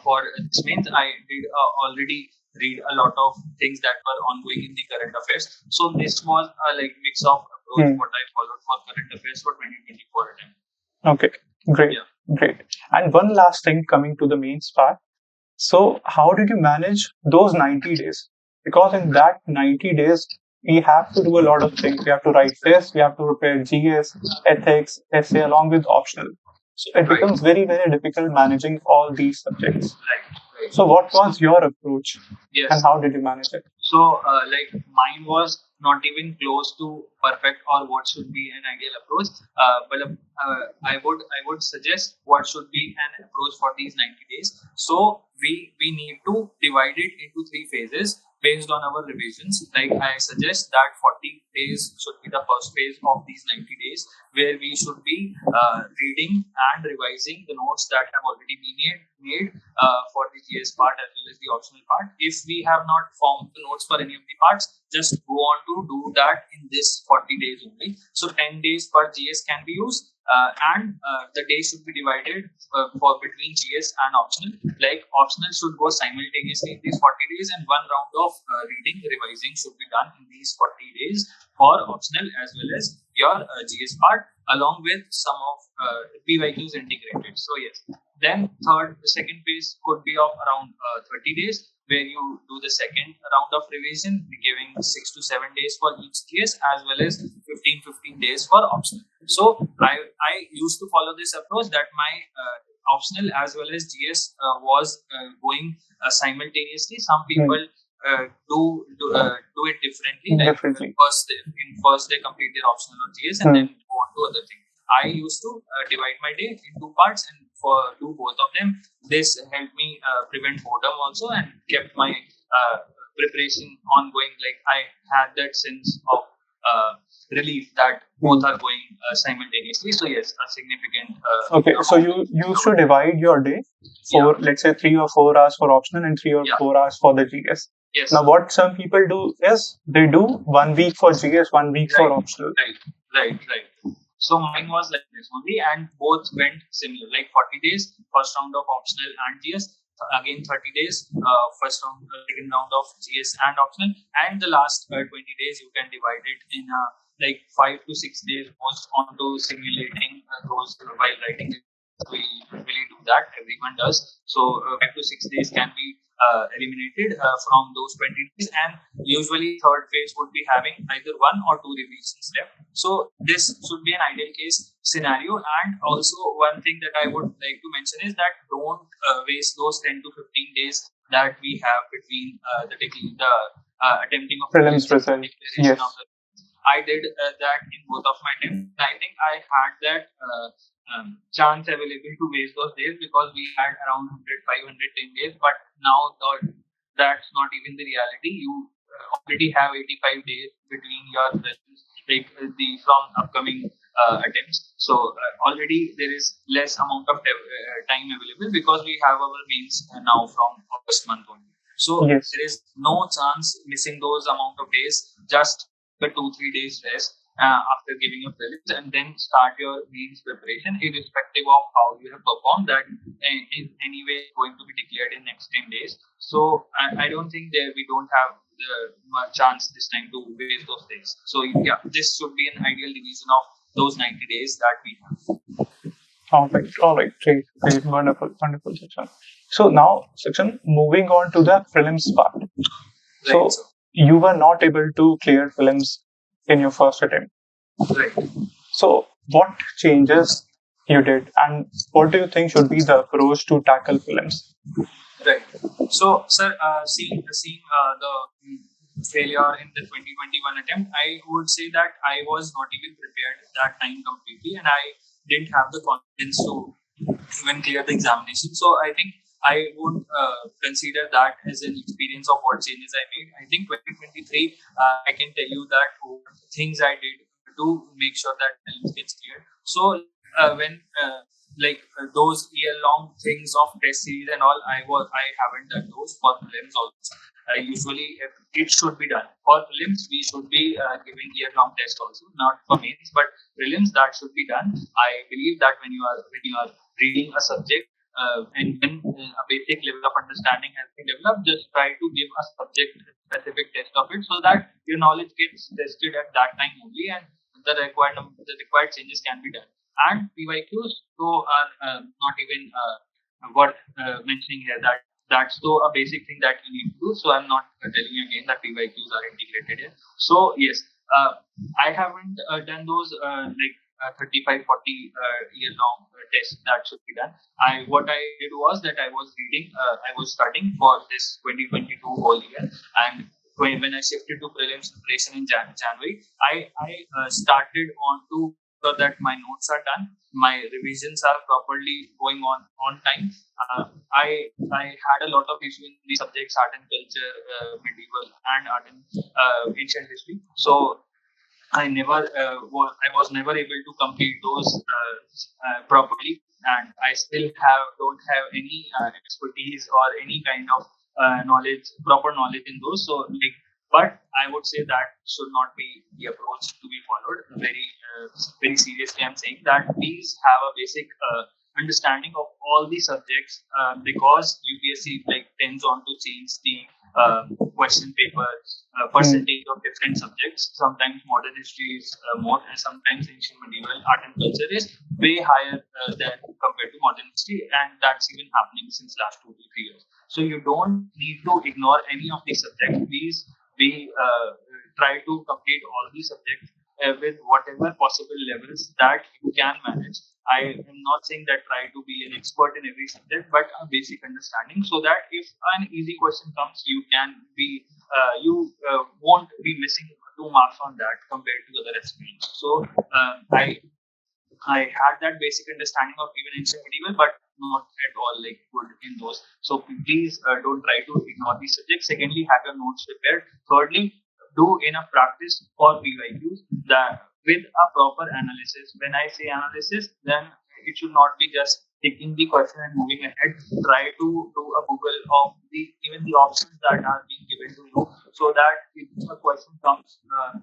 for this means, I did already read a lot of things that were ongoing in the current affairs. So this was a like mix of approach what I followed for current affairs for 2024 attempt. Okay, great. And one last thing coming to the mains part. So how did you manage those 90 days? Because in that 90 days, we have to do a lot of things. We have to write tests, we have to prepare GS, ethics, essay along with optional. So it becomes very, very difficult managing all these subjects. Right. So what was your approach? Yes. And how did you manage it? So like mine was not even close to perfect or what should be an ideal approach. But I would suggest what should be an approach for these 90 days. So we need to divide it into 3 phases based on our revisions. Like I suggest that 40 days should be the first phase of these 90 days, where we should be reading and revising the notes that have already been made for the GS part as well as the optional part. If we have not formed the notes for any of the parts, just go on to do that in this 40 days only. So 10 days per GS can be used, and the days should be divided for between GS and optional. Like optional should go simultaneously in these 40 days, and one round of reading revising should be done in these 40 days for optional as well as your GS part, along with some of PYQs integrated. So yes, then the second phase could be of around 30 days, where you do the second round of revision, giving 6 to 7 days for each GS as well as 15 days for optional. So I used to follow this approach that my optional as well as GS was going simultaneously. Some people do it differently. Like first they complete their optional or GS and then go on to other things. I used to divide my day in 2 parts and do both of them. This helped me prevent boredom also and kept my preparation ongoing. Like I had that sense of relief that both are going simultaneously. So yes, a significant. Okay, so you used to divide your day for, let's say, 3 or 4 hours for optional and 3 or 4 hours for the GS. Yes. Now, what some people do is they do 1 week for GS, 1 week for optional. Right. So mine was like this only, and both went similar, like 40 days, first round of optional and GS, again 30 days, first round, second round of GS and optional, and the last 20 days you can divide it in like 5 to 6 days goes onto simulating those while writing. We usually do that, everyone does. So 5 to 6 days can be eliminated from those 20 days, and usually third phase would be having either 1 or 2 revisions left. So this should be an ideal case scenario. And also one thing that I would like to mention is that don't waste those 10 to 15 days that we have between the attempting of prelims result. Yes. I did that in both of my attempts. I think I had that chance available to waste those days because we had around 100, 510 days. But now that's not even the reality. You already have 85 days between your results, like from upcoming attempts. So already there is less amount of time available because we have our mains now from August month only. So there is no chance missing those amount of days. Just the 2-3 days rest after giving your prelims, and then start your mains preparation, irrespective of how you have performed. That is anyway going to be declared in next 10 days. So I don't think we don't have the chance this time to waste those days. So yeah, this should be an ideal division of those 90 days that we have. All right, great, wonderful section. So now, section, moving on to the prelims part. So you were not able to clear prelims in your first attempt. Right. So what changes you did, and what do you think should be the approach to tackle prelims? Right. So, sir, seeing the failure in the 2021 attempt, I would say that I was not even prepared that time completely, and I didn't have the confidence to even clear the examination. So I think I would consider that as an experience of what changes I made. I think 2023, I can tell you that things I did to make sure that prelims gets cleared. So when those year-long things of test series and all, I haven't done those for prelims also. Usually, if it should be done for prelims, we should be giving year-long test also, not for mains, but prelims that should be done. I believe that when you are reading a subject and when a basic level of understanding has been developed, just try to give a subject-specific test of it so that your knowledge gets tested at that time only, and the required changes can be done. And PYQs are not even worth mentioning here. That's a basic thing that you need to do. So I'm not telling you again that PYQs are integrated here. So yes, I haven't done those 35, 40 year-long tests that should be done. What I did was that I was reading, I was studying for this 2022 whole year, and when I shifted to prelims preparation in January, I started on to so that my notes are done, my revisions are properly going on time. I had a lot of issues in the subjects art and culture, medieval and art and ancient history. So I was never able to complete those properly, and I still don't have any expertise or any kind of proper knowledge in those. So but I would say that should not be the approach to be followed. Very seriously, I'm saying that please have a basic understanding of all the subjects because UPSC tends on to change the question paper percentage of different subjects. Sometimes modern history is more, and sometimes ancient medieval art and culture is way higher than compared to modern history, and that's even happening since last 2 to 3 years. So you don't need to ignore any of these subjects. Please try to complete all these subjects with whatever possible levels that you can manage. I am not saying that try to be an expert in every subject, but a basic understanding so that if an easy question comes, you won't be missing 2 marks on that compared to other aspirants. So I had that basic understanding of even ancient medieval, but not at all good in those. So please don't try to ignore these subjects. Secondly, have your notes prepared. Thirdly, do enough practice for PYQs that with a proper analysis. When I say analysis, then it should not be just taking the question and moving ahead. Try to do a Google of even the options that are being given to you, so that if a question comes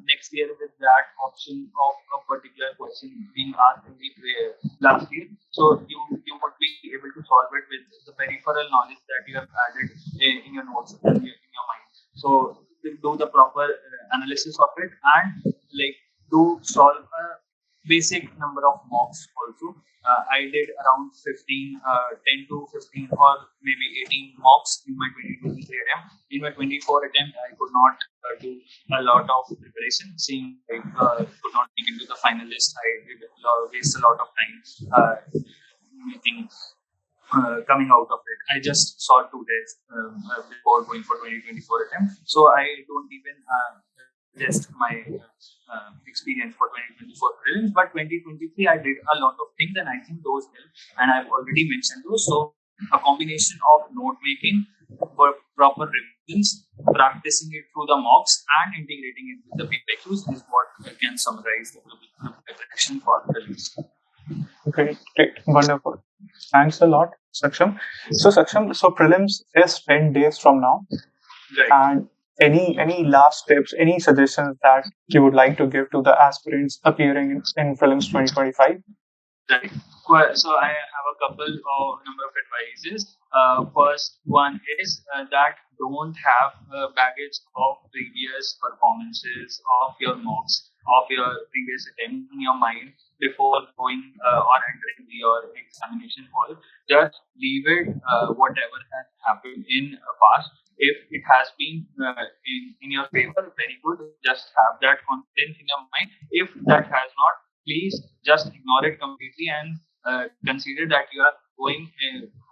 next year with that option of a particular question being asked in the last year, so you would be able to solve it with the peripheral knowledge that you have added in your notes and in your mind. So do the proper analysis of it, and like to solve a basic number of mocks also. I did around 15, 10 to 15 or maybe 18 mocks in my 2023 attempt. In my 24 attempt, I could not do a lot of preparation, seeing I could not make it to the finalist. I did waste a lot of time meeting coming out of it. I just saw 2 days before going for 2024 attempt. So I don't even test my experience for 2024 prelims. But 2023, I did a lot of things, and I think those help. And I've already mentioned those. So a combination of note making, proper revisions, practicing it through the mocks, and integrating it with the PYQs is what can summarize the preparation for prelims. Great, wonderful. Thanks a lot, Saksham. So prelims is 10 days from now. Right. And any last tips, any suggestions that you would like to give to the aspirants appearing in prelims 2025? Right. So I have a couple of number of advices. First one is that don't have baggage of previous performances of your mocks, of your previous attempt in your mind before going or entering your examination hall. Just leave it, whatever has happened in the past. If it has been in your favor, very good. Just have that confidence in your mind. If that has not, please just ignore it completely and consider that you are going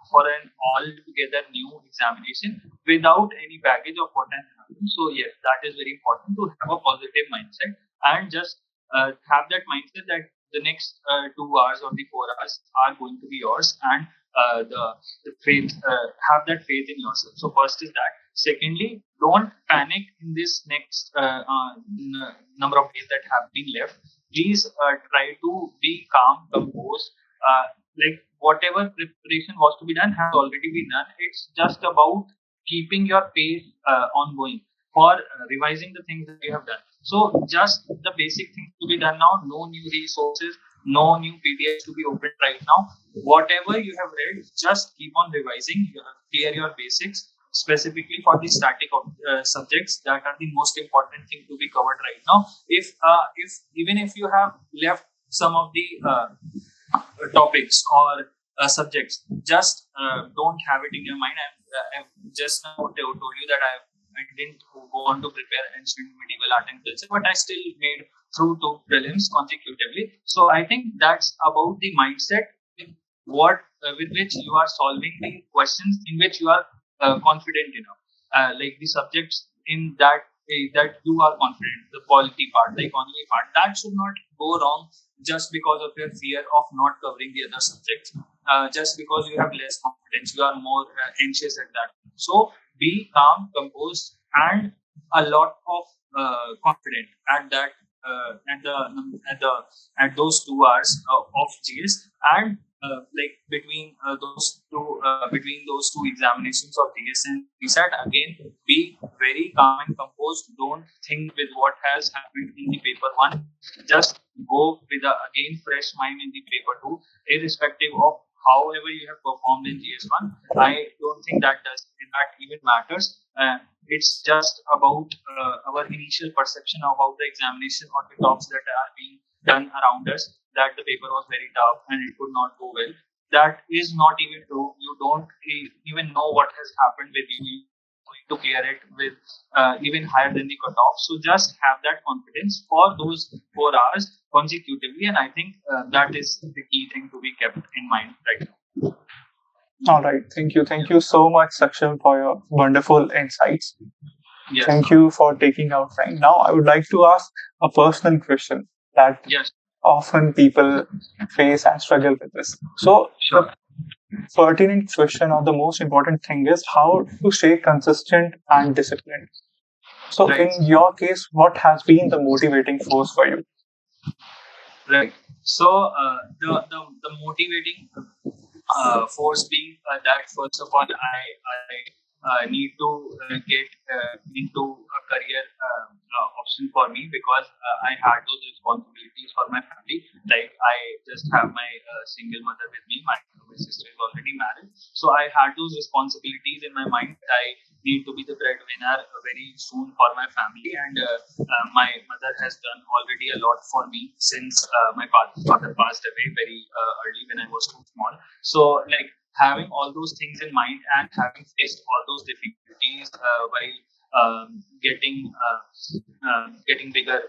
for an altogether new examination without any baggage of what has happened. So yes, that is very important, to have a positive mindset and just have that mindset that the next 2 hours or the 4 hours are going to be yours, and the faith, have that faith in yourself. So first is that. Secondly, don't panic in this next number of days that have been left. Please try to be calm, composed. Like whatever preparation was to be done has already been done. It's just about keeping your pace ongoing for revising the things that you have done. So just the basic things to be done now. No new resources, no new PDFs to be opened right now. Whatever you have read, just keep on revising. Clear your basics, specifically for the static subjects that are the most important thing to be covered right now. If even if you have left some of the topics or subjects, just don't have it in your mind. I've just now told you that I didn't go on to prepare ancient medieval art and culture, but I still made through 2 prelims consecutively. So I think that's about the mindset with which you are solving the questions in which you are confident enough. Like the subjects in that you are confident, the polity part, the economy part, that should not go wrong just because of your fear of not covering the other subjects. Just because you have less confidence, you are more anxious at that. So be calm, composed, and a lot of confident at that at those 2 hours of GS, and like between those two examinations of GS and PSAT, again be very calm and composed. Don't think with what has happened in the paper 1. Just go with again fresh mind in the paper 2, irrespective of however you have performed in GS1. I don't think that even matters. It's just about our initial perception about the examination or the talks that are being done around us, that the paper was very tough and it could not go well. That is not even true. You don't even know what has happened with you. You're going to clear it with even higher than the cutoff. So just have that confidence for those 4 hours consecutively, and I think that is the key thing to be kept in mind right now. All right. Thank you so much, Saksham, for your wonderful insights. Yes. Thank you for taking out time. Now, I would like to ask a personal question that often people face and struggle with this. So, the pertinent question or the most important thing is how to stay consistent and disciplined. So in your case, what has been the motivating force for you? Right. So the motivating force being that first of all I need to get into a career option for me, because I had those responsibilities for my family. Like, I just have my single mother with me. My sister is already married, so I had those responsibilities in my mind that I need to be the breadwinner very soon for my family. And my mother has done already a lot for me since my father passed away very early when I was too small. So, like, having all those things in mind and having faced all those difficulties while getting bigger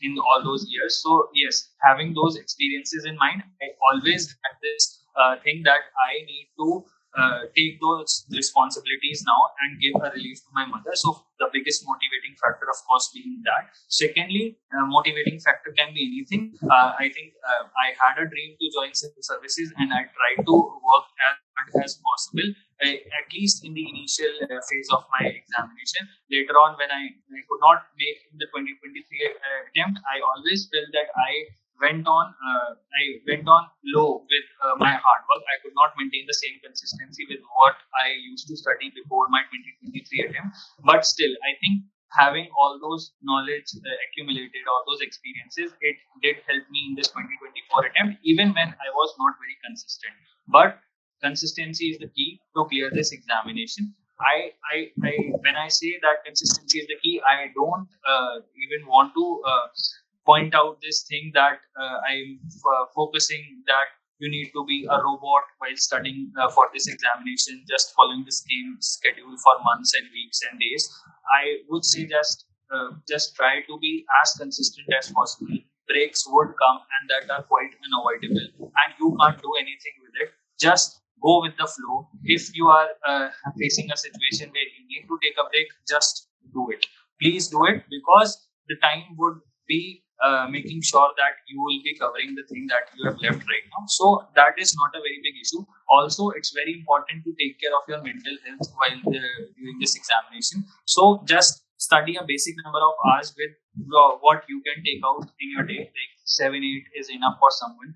in all those years. So yes, having those experiences in mind, I always had this thing that I need to take those responsibilities now and give a relief to my mother. So the biggest motivating factor, of course, being that. Secondly, motivating factor can be anything. I think I had a dream to join civil services, and I tried to work as hard as possible, at least in the initial phase of my examination. Later on, when I could not make the 2023 attempt, I always felt that I went on low with my hard work. I could not maintain the same consistency with what I used to study before my 2023 attempt. But still, I think having all those knowledge accumulated, all those experiences, it did help me in this 2024 attempt, even when I was not very consistent. But consistency is the key to clear this examination. When I say that consistency is the key, I don't even want to point out this thing that I'm focusing that you need to be a robot while studying for this examination, just following the same schedule for months and weeks and days. I would say just try to be as consistent as possible. Breaks would come, and that are quite unavoidable, and you can't do anything with it. Just go with the flow. If you are facing a situation where you need to take a break, just do it. Please do it, because the time would be making sure that you will be covering the thing that you have left right now. So that is not a very big issue. Also, it's very important to take care of your mental health while doing this examination. So just study a basic number of hours with what you can take out in your day. Like 7-8 is enough for someone.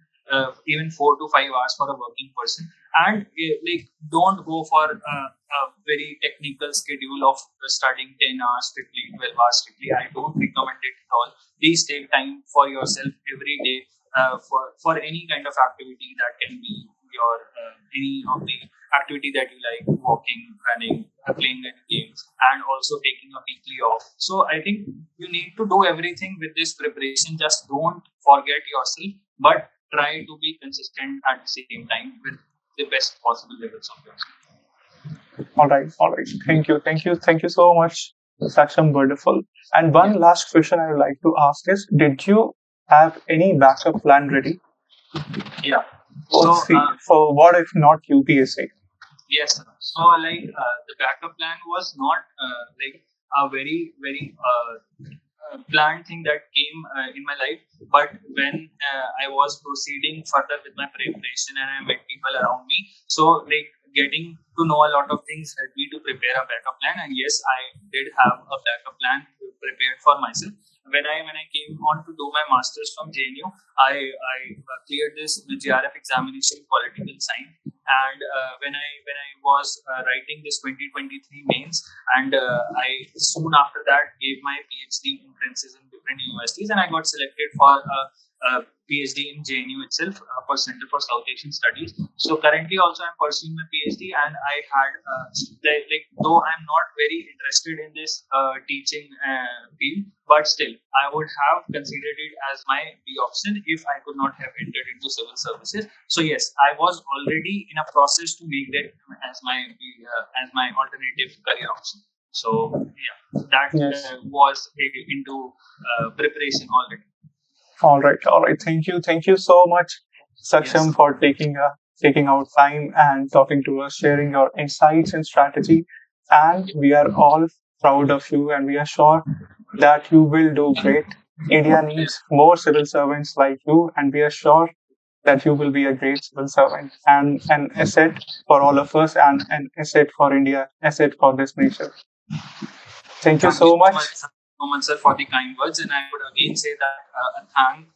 Even 4 to 5 hours for a working person. And like, don't go for a very technical schedule of studying 10 hours strictly, 12 hours strictly. I don't recommend it at all. Please take time for yourself every day for any kind of activity that can be your any of the activity that you like: walking, running, playing any games, and also taking a weekly off. So I think you need to do everything with this preparation. Just don't forget yourself, but try to be consistent at the same time with the best possible levels of yourself. All right. Thank you so much, Saksham. Wonderful. And one last question I would like to ask is: did you have any backup plan ready? Yeah. For what if not UPSC? Yes, sir. So, like, the backup plan was not like a very planned thing that came in my life. But when I was proceeding further with my preparation and I met people around me, so like getting to know a lot of things helped me to prepare a backup plan. And yes, I did have a backup plan prepared for myself. When I came on to do my masters from JNU, I cleared this GRF examination in political science. And when I was writing this 2023 mains, and I soon after that gave my PhD entrances in different universities, and I got selected for a PhD in JNU itself, for Center for South Asian Studies. So currently also I'm pursuing my PhD, and I had though I'm not very interested in this teaching field, but still I would have considered it as my B option if I could not have entered into civil services. So yes, I was already in a process to make that as my alternative career option. So yeah, that was into preparation already. All right. Thank you so much, Saksham, for taking out time and talking to us, sharing your insights and strategy. And we are all proud of you, and we are sure that you will do great. India needs more civil servants like you, and we are sure that you will be a great civil servant and an asset for all of us, and an asset for India, asset for this nation. Thank you so much. So much, sir, for the kind words, and I would again say that a thank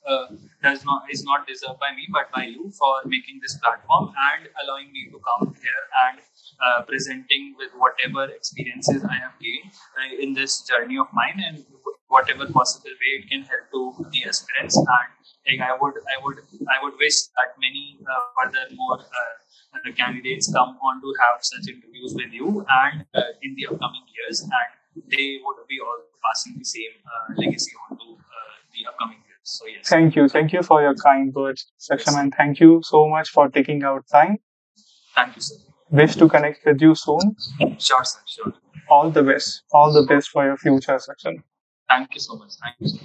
is not deserved by me, but by you for making this platform and allowing me to come here and presenting with whatever experiences I have gained in this journey of mine, and whatever possible way it can help to the aspirants. And I would wish that many furthermore candidates come on to have such interviews with you and in the upcoming years, and they would be also passing the same legacy on to the upcoming years. So yes. Thank you for your kind words, Saksham, and thank you so much for taking out time. Thank you, sir. Wish to connect with you soon. Sure, sir. Sure. All the best for your future, Saksham. Thank you so much. Thank you, sir.